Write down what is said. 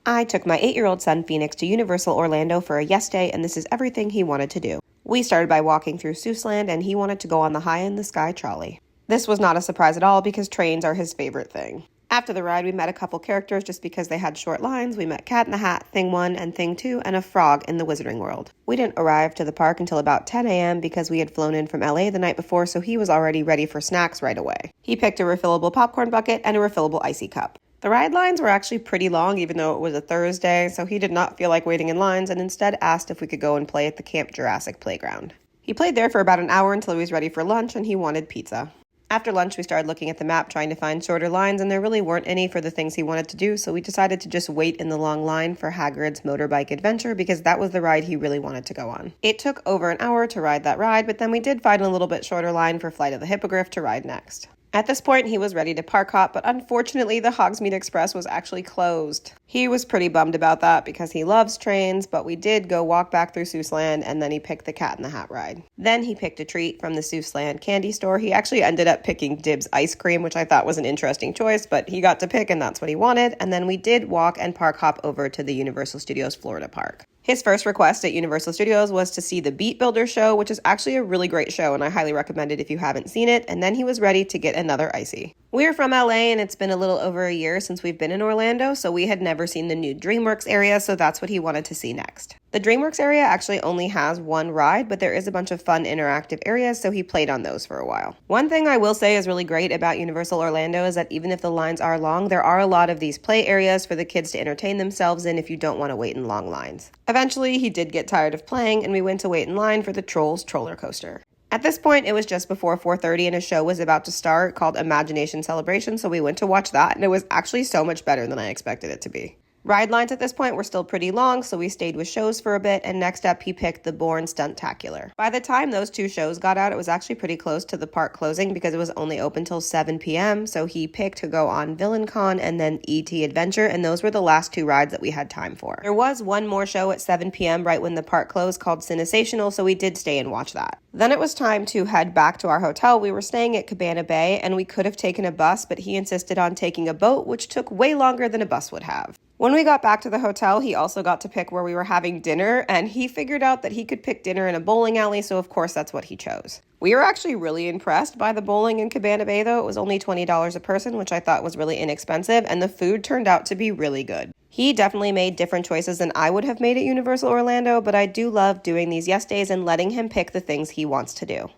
I took my 8-year-old son Phoenix to Universal Orlando for a yes day, and this is everything he wanted to do. We started by walking through Seussland, and he wanted to go on the High in the Sky trolley. This was not a surprise at all because trains are his favorite thing. After the ride, we met a couple characters just because they had short lines. We met Cat in the Hat, Thing 1 and Thing 2, and a frog in the Wizarding World. We didn't arrive to the park until about 10 a.m. because we had flown in from LA the night before, so he was already ready for snacks right away. He picked a refillable popcorn bucket and a refillable icy cup. The ride lines were actually pretty long, even though it was a Thursday, so he did not feel like waiting in lines and instead asked if we could go and play at the Camp Jurassic playground. He played there for about an hour until he was ready for lunch, and he wanted pizza. After lunch, we started looking at the map trying to find shorter lines, and there really weren't any for the things he wanted to do, so we decided to just wait in the long line for Hagrid's Motorbike Adventure because that was the ride he really wanted to go on. It took over an hour to ride that ride, but then we did find a little bit shorter line for Flight of the Hippogriff to ride next. At this point, he was ready to park hop, but unfortunately, the Hogsmeade Express was actually closed. He was pretty bummed about that because he loves trains, but we did go walk back through Seussland, and then he picked the Cat in the Hat ride. Then he picked a treat from the Seussland candy store. He actually ended up picking Dibs ice cream, which I thought was an interesting choice, but he got to pick, and that's what he wanted. And then we did walk and park hop over to the Universal Studios Florida Park. His first request at Universal Studios was to see the Beat Builder show, which is actually a really great show, and I highly recommend it if you haven't seen it, and then he was ready to get another icy. We're from LA, and it's been a little over a year since we've been in Orlando, so we had never seen the new DreamWorks area, so that's what he wanted to see next. The DreamWorks area actually only has one ride, but there is a bunch of fun interactive areas, so he played on those for a while. One thing I will say is really great about Universal Orlando is that even if the lines are long, there are a lot of these play areas for the kids to entertain themselves in if you don't want to wait in long lines. Eventually, he did get tired of playing, and we went to wait in line for the Trolls Troller Coaster. At this point, it was just before 4:30 and a show was about to start called Imagination Celebration, so we went to watch that, and it was actually so much better than I expected it to be. Ride lines at this point were still pretty long, so we stayed with shows for a bit, and next up he picked the Bourne Stuntacular. By the time those two shows got out, it was actually pretty close to the park closing because it was only open till 7 p.m., so he picked to go on VillainCon and then E.T. Adventure, and those were the last two rides that we had time for. There was one more show at 7 p.m. right when the park closed called Cinesational, so we did stay and watch that. Then it was time to head back to our hotel. We were staying at Cabana Bay, and we could have taken a bus, but he insisted on taking a boat, which took way longer than a bus would have. When we got back to the hotel, he also got to pick where we were having dinner, and he figured out that he could pick dinner in a bowling alley, so of course that's what he chose. We were actually really impressed by the bowling in Cabana Bay, though. It was only $20 a person, which I thought was really inexpensive, and the food turned out to be really good. He definitely made different choices than I would have made at Universal Orlando, but I do love doing these yes days and letting him pick the things he wants to do.